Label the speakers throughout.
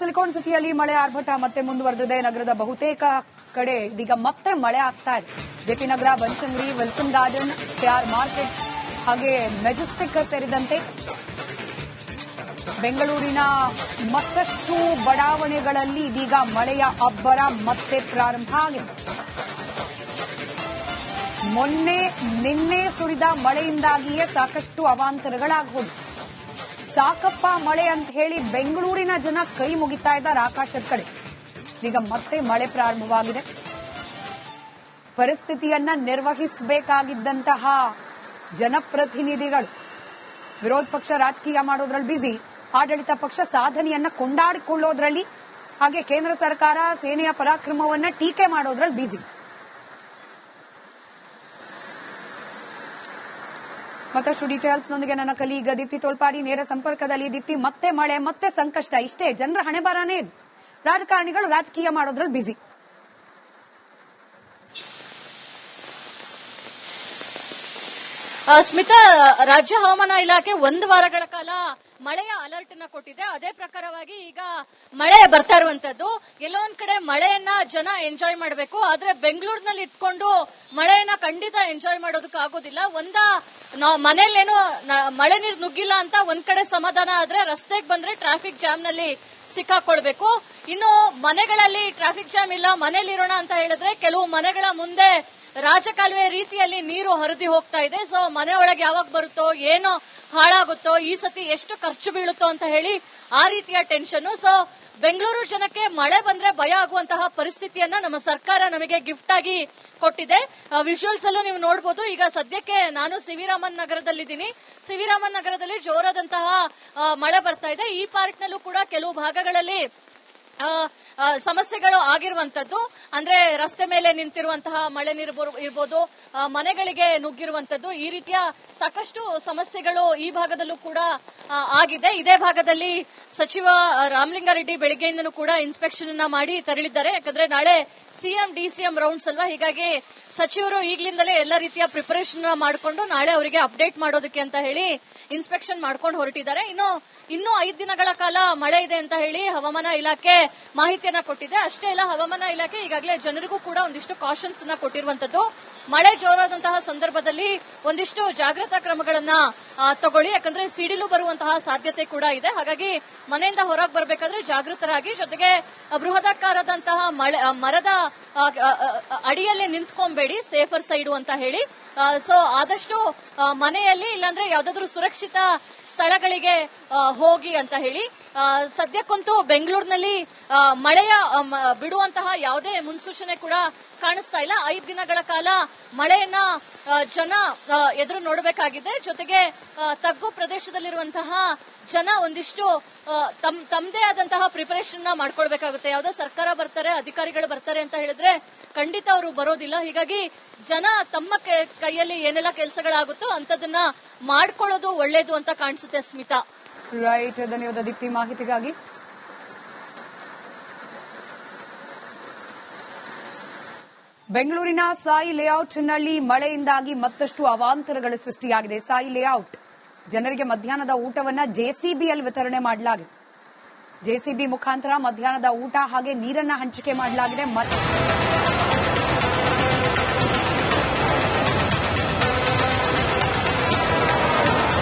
Speaker 1: Silicon ಸಿಟಿಯಲ್ಲಿ ಮಳೆ ಆರ್ಭಟ ಮತ್ತೆ ಮುಂದುವರೆದಿದೆ. ನಗರದ ಬಹುತೇಕ ಕಡೆ ಇದೀಗ ಮತ್ತೆ ಮಳೆ ಆಗ್ತಾ ಇದೆ. JP Nagar, Banashankari, Wilson Garden, KR Market ಹಾಗೆ ಮೆಜೆಸ್ಟಿಕ್ ಸೇರಿದಂತೆ ಬೆಂಗಳೂರಿನ ಮತ್ತಷ್ಟು ಬಡಾವಣೆಗಳಲ್ಲಿ ಇದೀಗ ಮಳೆಯ ಅಬ್ಬರ ಮತ್ತೆ ಪ್ರಾರಂಭ ಆಗಿದೆ. ನಿನ್ನೆ ಸುರಿದ ಮಳೆಯಿಂದಾಗಿಯೇ ಸಾಕಷ್ಟು ಅವಾಂತರಗಳಾಗಬಹುದು. ಸಾಕಪ್ಪ ಮಳೆ ಅಂತ ಹೇಳಿ ಬೆಂಗಳೂರಿನ ಜನ ಕೈ ಮುಗಿತಾ ಇದ್ದಾರೆ ಆಕಾಶದ ಕಡೆ. ಈಗ ಮತ್ತೆ ಮಳೆ ಪ್ರಾರಂಭವಾಗಿದೆ. ಪರಿಸ್ಥಿತಿಯನ್ನ ನಿರ್ವಹಿಸಬೇಕಾಗಿದ್ದಂತಹ ಜನಪ್ರತಿನಿಧಿಗಳು ವಿರೋಧ ಪಕ್ಷ ರಾಜಕೀಯ ಮಾಡೋದ್ರಲ್ಲಿ ಬಿಸಿ, ಆಡಳಿತ ಪಕ್ಷ ಸಾಧನೆಯನ್ನ ಕೊಂಡಾಡಿಕೊಳ್ಳೋದ್ರಲ್ಲಿ ಹಾಗೆ ಕೇಂದ್ರ ಸರ್ಕಾರ ಸೇನೆಯ ಪರಾಕ್ರಮವನ್ನ ಟೀಕೆ ಮಾಡೋದ್ರಲ್ಲಿ ಬಿಸಿ. ಮತ್ತಷ್ಟು ಡೀಟೇಲ್ಸ್ನೊಂದಿಗೆ ನನ್ನ ಕಲೀಗ ದೀಪ್ತಿ ತೋಳ್ಪಾಡಿ ನೇರ ಸಂಪರ್ಕದಲ್ಲಿ. ದೀಪ್ತಿ, ಮತ್ತೆ ಮಳೆ ಮತ್ತೆ ಸಂಕಷ್ಟ, ಇಷ್ಟೇ ಜನರ ಹಣೆಬರನೇ ಇದು. ರಾಜಕಾರಣಿಗಳು ರಾಜಕೀಯ ಮಾಡೋದ್ರಲ್ಲಿ ಬಿಸಿ.
Speaker 2: ಸ್ಮಿತಾ, ರಾಜ್ಯ ಹವಾಮಾನ ಇಲಾಖೆ 1 ವಾರಗಳ ಕಾಲ ಮಳೆಯ ಅಲರ್ಟ್ ಅನ್ನ ಕೊಟ್ಟಿದೆ. ಅದೇ ಪ್ರಕಾರವಾಗಿ ಈಗ ಮಳೆ ಬರ್ತಾ ಇರುವಂತದ್ದು. ಎಲ್ಲೋ ಒಂದ್ ಕಡೆ ಮಳೆಯನ್ನ ಜನ ಎಂಜಾಯ್ ಮಾಡಬೇಕು, ಆದ್ರೆ ಬೆಂಗಳೂರಿನಲ್ಲಿ ಇಟ್ಕೊಂಡು ಮಳೆಯನ್ನ ಖಂಡಿತ ಎಂಜಾಯ್ ಮಾಡೋದಕ್ಕಾಗೋದಿಲ್ಲ. ಮನೇಲೇನೋ ಮಳೆ ನೀರು ನುಗ್ಗಿಲ್ಲ ಅಂತ ಒಂದ್ ಕಡೆ ಸಮಾಧಾನ ಆದ್ರೆ, ರಸ್ತೆಗೆ ಬಂದ್ರೆ ಟ್ರಾಫಿಕ್ ಜಾಮ್ ನಲ್ಲಿ ಸಿಕ್ಕಾಕೊಳ್ಬೇಕು. ಇನ್ನು ಮನೆಗಳಲ್ಲಿ ಟ್ರಾಫಿಕ್ ಜಾಮ್ ಇಲ್ಲ, ಮನೇಲಿರೋಣ ಅಂತ ಹೇಳಿದ್ರೆ ಕೆಲವು ಮನೆಗಳ ಮುಂದೆ ರಾಜಕಾಲುವೆ ರೀತಿಯಲ್ಲಿ ನೀರು ಹರಿದು ಹೋಗ್ತಾ ಇದೆ. ಸೊ ಮನೆ ಒಳಗೆ ಯಾವಾಗ ಬರುತ್ತೋ, ಏನೋ ಹಾಳಾಗುತ್ತೋ, ಈ ಸತಿ ಎಷ್ಟು ಖರ್ಚು ಬೀಳುತ್ತೋ ಅಂತ ಹೇಳಿ ಆ ರೀತಿಯ ಟೆನ್ಷನ್. ಸೊ ಬೆಂಗಳೂರು ಜನಕ್ಕೆ ಮಳೆ ಬಂದ್ರೆ ಭಯ ಆಗುವಂತಹ ಪರಿಸ್ಥಿತಿಯನ್ನ ನಮ್ಮ ಸರ್ಕಾರ ನಮಗೆ ಗಿಫ್ಟ್ ಆಗಿ ಕೊಟ್ಟಿದೆ. ವಿಜುವಲ್ಸ್ ಅಲ್ಲೂ ನೀವು ನೋಡಬಹುದು. ಈಗ ಸದ್ಯಕ್ಕೆ ನಾನು ಸಿವಿರಾಮನ್ ನಗರದಲ್ಲಿದ್ದೀನಿ. ಸಿವಿರಾಮನ್ ನಗರದಲ್ಲಿ ಜೋರಾದಂತಹ ಮಳೆ ಬರ್ತಾ ಇದೆ. ಈ ಪಾರ್ಕ್ ನಲ್ಲೂ ಕೂಡ ಕೆಲವು ಭಾಗಗಳಲ್ಲಿ ಸಮಸ್ಯೆಗಳು ಆಗಿರುವಂತದ್ದು. ಅಂದ್ರೆ ರಸ್ತೆ ಮೇಲೆ ನಿಂತಿರುವಂತಹ ಮಳೆ ನೀರು ಇರ್ಬೋದು, ಮನೆಗಳಿಗೆ ನುಗ್ಗಿರುವಂತದ್ದು, ಈ ರೀತಿಯ ಸಾಕಷ್ಟು ಸಮಸ್ಯೆಗಳು ಈ ಭಾಗದಲ್ಲೂ ಕೂಡ ಆಗಿದೆ. ಇದೇ ಭಾಗದಲ್ಲಿ ಸಚಿವ ರಾಮಲಿಂಗಾರೆಡ್ಡಿ ಬೆಳಗ್ಗೆಯಿಂದನೂ ಕೂಡ ಇನ್ಸ್ಪೆಕ್ಷನ್ ಅನ್ನ ಮಾಡಿ ತೆರಳಿದ್ದಾರೆ. ಯಾಕಂದ್ರೆ ನಾಳೆ ಸಿಎಂ ಡಿಸಿಎಂ ರೌಂಡ್ಸ್ ಅಲ್ವಾ, ಹೀಗಾಗಿ ಸಚಿವರು ಈಗಲಿಂದಲೇ ಎಲ್ಲ ರೀತಿಯ ಪ್ರಿಪರೇಷನ್ ಮಾಡಿಕೊಂಡು ನಾಳೆ ಅವರಿಗೆ ಅಪ್ಡೇಟ್ ಮಾಡೋದಕ್ಕೆ ಅಂತ ಹೇಳಿ ಇನ್ಸ್ಪೆಕ್ಷನ್ ಮಾಡ್ಕೊಂಡು ಹೊರಟಿದ್ದಾರೆ. ಇನ್ನೂ 5 ದಿನಗಳ ಕಾಲ ಮಳೆ ಇದೆ ಅಂತ ಹೇಳಿ ಹವಾಮಾನ ಇಲಾಖೆ ಮಾಹಿತಿಯನ್ನ ಕೊಟ್ಟಿದೆ. ಅಷ್ಟೇ ಅಲ್ಲ, ಹವಾಮಾನ ಇಲಾಖೆ ಈಗಾಗಲೇ ಜನರಿಗೂ ಕೂಡ ಒಂದಿಷ್ಟು ಕಾಷನ್ಸ್ ಅನ್ನ ಕೊಟ್ಟಿರುವಂತದ್ದು. ಮಳೆ ಜೋರಾದಂತಹ ಸಂದರ್ಭದಲ್ಲಿ ಒಂದಿಷ್ಟು ಜಾಗೃತಾ ಕ್ರಮಗಳನ್ನ ತಗೊಳ್ಳಿ, ಯಾಕಂದ್ರೆ ಸಿಡಿಲು ಬರುವಂತಹ ಸಾಧ್ಯತೆ ಕೂಡ ಇದೆ. ಹಾಗಾಗಿ ಮನೆಯಿಂದ ಹೊರಗೆ ಬರಬೇಕಾದ್ರೆ ಜಾಗೃತರಾಗಿ, ಜೊತೆಗೆ ಬೃಹದಾಕಾರದಂತಹ ಮರದ ಅಡಿಯಲ್ಲಿ ನಿಂತ್ಕೊಂಬೇಡಿ, ಸೇಫರ್ ಸೈಡು ಅಂತ ಹೇಳಿ. ಸೊ ಆದಷ್ಟು ಮನೆಯಲ್ಲಿ ಇಲ್ಲಾಂದ್ರೆ ಯಾವ್ದಾದ್ರು ಸುರಕ್ಷಿತ ಸ್ಥಳಗಳಿಗೆ ಹೋಗಿ ಅಂತ ಹೇಳಿ. ಸದ್ಯಕ್ಕಂತೂ ಬೆಂಗಳೂರಿನಲ್ಲಿ ಮಳೆಯ ಬಿಡುವಂತಹ ಯಾವುದೇ ಮುನ್ಸೂಚನೆ ಕೂಡ ಕಾಣಿಸ್ತಾ ಇಲ್ಲ. 5 ದಿನಗಳ ಕಾಲ ಮಳೆಯನ್ನ ಜನ ಎದುರು ನೋಡಬೇಕಾಗಿದೆ. ಜೊತೆಗೆ ತಗ್ಗು ಪ್ರದೇಶದಲ್ಲಿರುವಂತಹ ಜನ ಒಂದಿಷ್ಟು ತಮ್ಮದೇ ಆದಂತಹ ಪ್ರಿಪರೇಷನ್ ಮಾಡ್ಕೊಳ್ಬೇಕಾಗುತ್ತೆ. ಯಾವುದೋ ಸರ್ಕಾರ ಬರ್ತಾರೆ, ಅಧಿಕಾರಿಗಳು ಬರ್ತಾರೆ ಅಂತ ಹೇಳಿದ್ರೆ ಖಂಡಿತ ಅವರು ಬರೋದಿಲ್ಲ. ಹೀಗಾಗಿ ಜನ ತಮ್ಮ ಕೈಯಲ್ಲಿ ಏನೆಲ್ಲ ಕೆಲಸಗಳಾಗುತ್ತೋ ಅಂತದನ್ನ ಮಾಡ್ಕೊಳ್ಳೋದು ಒಳ್ಳೇದು ಅಂತ ಕಾಣಿಸುತ್ತೆ. ಸ್ಮಿತಾ,
Speaker 1: ರೈಟ್, ಧನ್ಯವಾದ ದೀಪ್ತಿ ಮಾಹಿತಿಗಾಗಿ. ಬೆಂಗಳೂರಿನ ಸಾಯಿ ಲೇಔಟ್ನಲ್ಲಿ ಮಳೆಯಿಂದಾಗಿ ಮತ್ತಷ್ಟು ಅವಾಂತರಗಳು ಸೃಷ್ಟಿಯಾಗಿದೆ. ಸಾಯಿ ಲೇಔಟ್ ಜನರಿಗೆ ಮಧ್ಯಾಹ್ನದ ಊಟವನ್ನ ಜೆಸಿಬಿಯಲ್ಲಿ ವಿತರಣೆ ಮಾಡಲಾಗಿದೆ. ಜೆಸಿಬಿ ಮುಖಾಂತರ ಮಧ್ಯಾಹ್ನದ ಊಟ ಹಾಗೆ ನೀರನ್ನ ಹಂಚಿಕೆ ಮಾಡಲಾಗಿದೆ.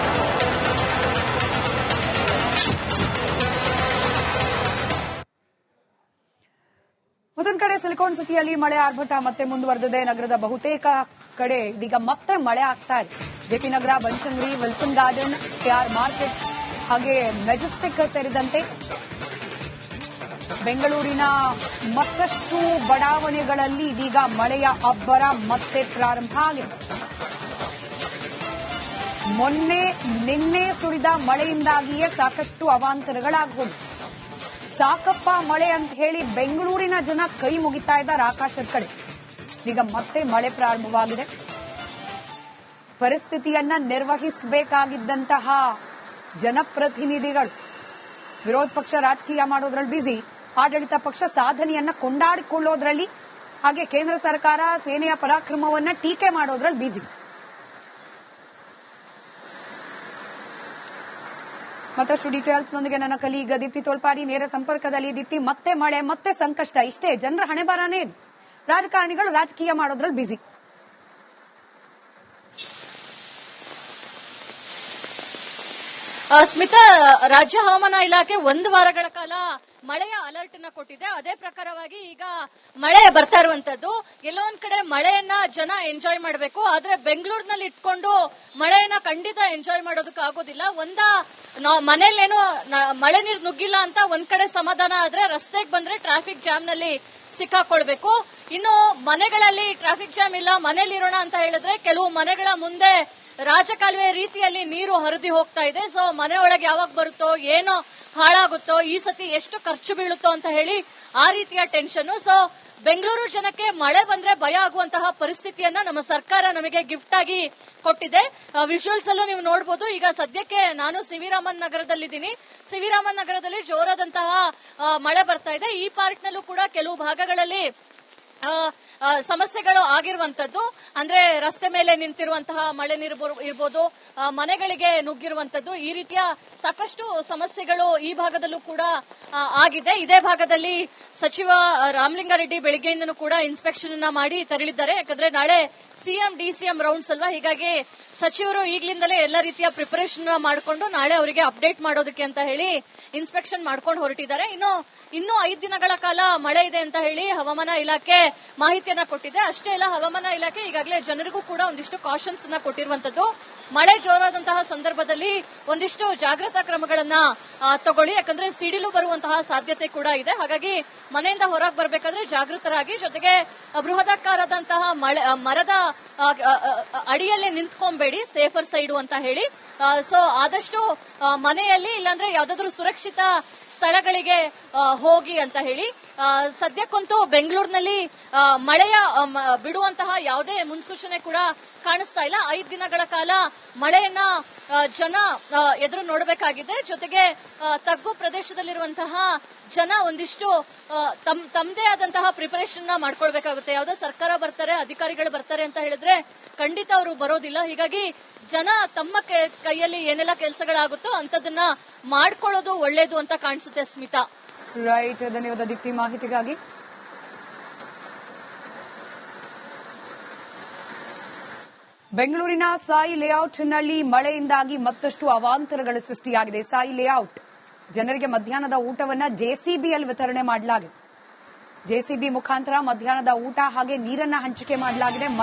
Speaker 1: ಮತ್ತೊಂದು ಕಡೆ ಸಿಲಿಕಾನ್ ಸಿಟಿಯಲ್ಲಿ ಮಳೆ ಆರ್ಭಟ ಮತ್ತೆ ಮುಂದುವರೆದಿದೆ. ನಗರದ ಬಹುತೇಕ ಕಡೆ ಇದೀಗ ಮತ್ತೆ ಮಳೆ ಆಗ್ತಾ ಇದೆ. JP Nagar, Banashankari, Wilson Garden, KR Market ಹಾಗೆ ಮೆಜೆಸ್ಟಿಕ್ ಸೇರಿದಂತೆ ಬೆಂಗಳೂರಿನ ಮತ್ತಷ್ಟು ಬಡಾವಣೆಗಳಲ್ಲಿ ಇದೀಗ ಮಳೆಯ ಅಬ್ಬರ ಮತ್ತೆ ಪ್ರಾರಂಭ ಆಗಿದೆ. ನಿನ್ನೆ ಸುರಿದ ಮಳೆಯಿಂದಾಗಿಯೇ ಸಾಕಷ್ಟು ಅವಾಂತರಗಳಾಗಬಹುದು. ಸಾಕಪ್ಪ ಮಳೆ ಅಂತ ಹೇಳಿ ಬೆಂಗಳೂರಿನ ಜನ ಕೈ ಮುಗಿತಾ ಇದ್ದಾರೆ ಆಕಾಶದ ಕಡೆ. ಈಗ ಮತ್ತೆ ಮಳೆ ಪ್ರಾರಂಭವಾಗಿದೆ. ಪರಿಸ್ಥಿತಿಯನ್ನ ನಿರ್ವಹಿಸಬೇಕಾಗಿದ್ದಂತಹ ಜನಪ್ರತಿನಿಧಿಗಳು ವಿರೋಧ ಪಕ್ಷ ರಾಜಕೀಯ ಮಾಡೋದ್ರಲ್ಲಿ ಬಿಸಿ, ಆಡಳಿತ ಪಕ್ಷ ಸಾಧನೆಯನ್ನ ಕೊಂಡಾಡಿಕೊಳ್ಳೋದ್ರಲ್ಲಿ ಹಾಗೆ ಕೇಂದ್ರ ಸರ್ಕಾರ ಸೇನೆಯ ಪರಾಕ್ರಮವನ್ನ ಟೀಕೆ ಮಾಡೋದ್ರಲ್ಲಿ ಬಿಸಿ. ಮತ್ತಷ್ಟು ಡೀಟೇಲ್ಸ್ನೊಂದಿಗೆ ನನ್ನ ಕಲೀಗ ದೀಪ್ತಿ ತೋಳ್ಪಾಡಿ ನೇರ ಸಂಪರ್ಕದಲ್ಲಿ. ದೀಪ್ತಿ, ಮತ್ತೆ ಮಳೆ ಮತ್ತೆ ಸಂಕಷ್ಟ, ಇಷ್ಟೇ ಜನರ ಹಣೆಬಾರನೇ ಇದು. ರಾಜಕಾರಣಿಗಳು ರಾಜಕೀಯ ಮಾಡೋದ್ರಲ್ಲಿ ಬಿಸಿ.
Speaker 2: ಸ್ಮಿತಾ, ರಾಜ್ಯ ಹವಾಮಾನ ಇಲಾಖೆ 1 ವಾರಗಳ ಕಾಲ ಮಳೆಯ ಅಲರ್ಟ್ ಅನ್ನ ಕೊಟ್ಟಿದೆ. ಅದೇ ಪ್ರಕಾರವಾಗಿ ಈಗ ಮಳೆ ಬರ್ತಾ ಇರುವಂತದ್ದು. ಎಲ್ಲೋ ಒಂದ್ ಕಡೆ ಮಳೆಯನ್ನ ಜನ ಎಂಜಾಯ್ ಮಾಡಬೇಕು, ಆದ್ರೆ ಬೆಂಗಳೂರಿನಲ್ಲಿ ಇಟ್ಕೊಂಡು ಮಳೆಯನ್ನ ಖಂಡಿತ ಎಂಜಾಯ್ ಮಾಡೋದಕ್ಕಾಗೋದಿಲ್ಲ. ಮನೇಲೇನೋ ಮಳೆ ನೀರು ನುಗ್ಗಿಲ್ಲ ಅಂತ ಒಂದ್ ಕಡೆ ಸಮಾಧಾನ ಆದ್ರೆ, ರಸ್ತೆಗೆ ಬಂದ್ರೆ ಟ್ರಾಫಿಕ್ ಜಾಮ್ ನಲ್ಲಿ ಸಿಕ್ಕಾಕೊಳ್ಬೇಕು. ಇನ್ನು ಮನೆಗಳಲ್ಲಿ ಟ್ರಾಫಿಕ್ ಜಾಮ್ ಇಲ್ಲ, ಮನೇಲಿರೋಣ ಅಂತ ಹೇಳಿದ್ರೆ ಕೆಲವು ಮನೆಗಳ ಮುಂದೆ ರಾಜಕಾಲುವೆ ರೀತಿಯಲ್ಲಿ ನೀರು ಹರಿದು ಹೋಗ್ತಾ ಇದೆ. ಸೊ ಮನೆ ಒಳಗೆ ಯಾವಾಗ ಬರುತ್ತೋ, ಏನೋ ಹಾಳಾಗುತ್ತೋ, ಈ ಸತಿ ಎಷ್ಟು ಖರ್ಚು ಬೀಳುತ್ತೋ ಅಂತ ಹೇಳಿ ಆ ರೀತಿಯ ಟೆನ್ಷನ್. ಸೊ ಬೆಂಗಳೂರು ಜನಕ್ಕೆ ಮಳೆ ಬಂದ್ರೆ ಭಯ ಆಗುವಂತಹ ಪರಿಸ್ಥಿತಿಯನ್ನ ನಮ್ಮ ಸರ್ಕಾರ ನಮಗೆ ಗಿಫ್ಟ್ ಆಗಿ ಕೊಟ್ಟಿದೆ. ವಿಜುವಲ್ಸ್ ಅಲ್ಲೂ ನೀವು ನೋಡಬಹುದು. ಈಗ ಸದ್ಯಕ್ಕೆ ನಾನು ಸಿವಿರಾಮನ್ ನಗರದಲ್ಲಿದ್ದೀನಿ. ಸಿವಿರಾಮನ್ ನಗರದಲ್ಲಿ ಜೋರಾದಂತಹ ಮಳೆ ಬರ್ತಾ ಇದೆ. ಈ ಪಾರ್ಕ್ ನಲ್ಲೂ ಕೂಡ ಕೆಲವು ಭಾಗಗಳಲ್ಲಿ ಸಮಸ್ಯೆಗಳು ಆಗಿರುವಂತದ್ದು. ಅಂದ್ರೆ ರಸ್ತೆ ಮೇಲೆ ನಿಂತಿರುವಂತಹ ಮಳೆ ನೀರು ಇರ್ಬೋದು, ಮನೆಗಳಿಗೆ ನುಗ್ಗಿರುವಂತದ್ದು, ಈ ರೀತಿಯ ಸಾಕಷ್ಟು ಸಮಸ್ಯೆಗಳು ಈ ಭಾಗದಲ್ಲೂ ಕೂಡ ಆಗಿದೆ. ಇದೇ ಭಾಗದಲ್ಲಿ ಸಚಿವ ರಾಮಲಿಂಗಾರೆಡ್ಡಿ ಬೆಳಗ್ಗೆಯಿಂದನೂ ಕೂಡ ಇನ್ಸ್ಪೆಕ್ಷನ್ ಅನ್ನ ಮಾಡಿ ತೆರಳಿದ್ದಾರೆ. ಯಾಕಂದ್ರೆ ನಾಳೆ ಸಿಎಂ ಡಿಸಿಎಂ ರೌಂಡ್ಸ್ ಅಲ್ವಾ, ಹೀಗಾಗಿ ಸಚಿವರು ಈಗಲಿಂದಲೇ ಎಲ್ಲ ರೀತಿಯ ಪ್ರಿಪರೇಷನ್ ಮಾಡಿಕೊಂಡು ನಾಳೆ ಅವರಿಗೆ ಅಪ್ಡೇಟ್ ಮಾಡೋದಕ್ಕೆ ಅಂತ ಹೇಳಿ ಇನ್ಸ್ಪೆಕ್ಷನ್ ಮಾಡ್ಕೊಂಡು ಹೊರಟಿದ್ದಾರೆ. ಇನ್ನೂ 5 ದಿನಗಳ ಕಾಲ ಮಳೆ ಇದೆ ಅಂತ ಹೇಳಿ ಹವಾಮಾನ ಇಲಾಖೆ ಮಾಹಿತಿಯನ್ನ ಕೊಟ್ಟಿದೆ. ಅಷ್ಟೇ ಅಲ್ಲ, ಹವಾಮಾನ ಇಲಾಖೆ ಈಗಾಗಲೇ ಜನರಿಗೂ ಕೂಡ ಒಂದಿಷ್ಟು ಕಾಷನ್ಸ್ ಅನ್ನ ಕೊಟ್ಟಿರುವಂತದ್ದು. ಮಳೆ ಜೋರಾದಂತಹ ಸಂದರ್ಭದಲ್ಲಿ ಒಂದಿಷ್ಟು ಜಾಗೃತಾ ಕ್ರಮಗಳನ್ನ ತಗೊಳ್ಳಿ, ಯಾಕಂದ್ರೆ ಸಿಡಿಲು ಬರುವಂತಹ ಸಾಧ್ಯತೆ ಕೂಡ ಇದೆ. ಹಾಗಾಗಿ ಮನೆಯಿಂದ ಹೊರಗೆ ಬರಬೇಕಾದ್ರೆ ಜಾಗೃತರಾಗಿ, ಜೊತೆಗೆ ಬೃಹದಾಕಾರದಂತಹ ಮರದ ಅಡಿಯಲ್ಲೇ ನಿಂತ್ಕೊಂಬೇಡಿ, ಸೇಫರ್ ಸೈಡು ಅಂತ ಹೇಳಿ. ಸೊ ಆದಷ್ಟು ಮನೆಯಲ್ಲಿ ಇಲ್ಲಾಂದ್ರೆ ಯಾವ್ದಾದ್ರು ಸುರಕ್ಷಿತ ಸ್ಥಳಗಳಿಗೆ ಹೋಗಿ ಅಂತ ಹೇಳಿ. ಸದ್ಯಕ್ಕಂತೂ ಬೆಂಗಳೂರಿನಲ್ಲಿ ಮಳೆಯ ಬಿಡುವಂತಹ ಯಾವುದೇ ಮುನ್ಸೂಚನೆ ಕೂಡ ಕಾಣಿಸ್ತಾ ಇಲ್ಲ. 5 ದಿನಗಳ ಕಾಲ ಮಳೆಯನ್ನ ಜನ ಎದುರು ನೋಡಬೇಕಾಗಿದೆ. ಜೊತೆಗೆ ತಗ್ಗು ಪ್ರದೇಶದಲ್ಲಿರುವಂತಹ ಜನ ಒಂದಿಷ್ಟು ತಮ್ಮದೇ ಆದಂತಹ ಪ್ರಿಪರೇಷನ್ ಮಾಡ್ಕೊಳ್ಬೇಕಾಗುತ್ತೆ. ಯಾವುದೋ ಸರ್ಕಾರ ಬರ್ತಾರೆ, ಅಧಿಕಾರಿಗಳು ಬರ್ತಾರೆ ಅಂತ ಹೇಳಿದ್ರೆ ಖಂಡಿತ ಅವರು ಬರೋದಿಲ್ಲ. ಹೀಗಾಗಿ ಜನ ತಮ್ಮ ಕೈಯಲ್ಲಿ ಏನೆಲ್ಲ ಕೆಲಸಗಳಾಗುತ್ತೋ ಅಂತದನ್ನ ಮಾಡ್ಕೊಳ್ಳೋದು ಒಳ್ಳೇದು ಅಂತ ಕಾಣಿಸುತ್ತೆ. ಸ್ಮಿತಾ,
Speaker 1: ರೈಟ್, ಧನ್ಯವಾದ ದೀಪ್ತಿ ಮಾಹಿತಿಗಾಗಿ. ಬೆಂಗಳೂರಿನ ಸಾಯಿ ಲೇಔಟ್ನಲ್ಲಿ ಮಳೆಯಿಂದಾಗಿ ಮತ್ತಷ್ಟು ಅವಾಂತರಗಳು ಸೃಷ್ಟಿಯಾಗಿದೆ. ಸಾಯಿ ಲೇಔಟ್ ಜನರಿಗೆ ಮಧ್ಯಾಹ್ನದ ಊಟವನ್ನ ಜೆಸಿಬಿಯಲ್ಲಿ ವಿತರಣೆ ಮಾಡಲಾಗಿದೆ. ಜೆಸಿಬಿ ಮುಖಾಂತರ ಮಧ್ಯಾಹ್ನದ ಊಟ ಹಾಗೆ ನೀರನ್ನ ಹಂಚಿಕೆ ಮಾಡಲಾಗಿದೆ.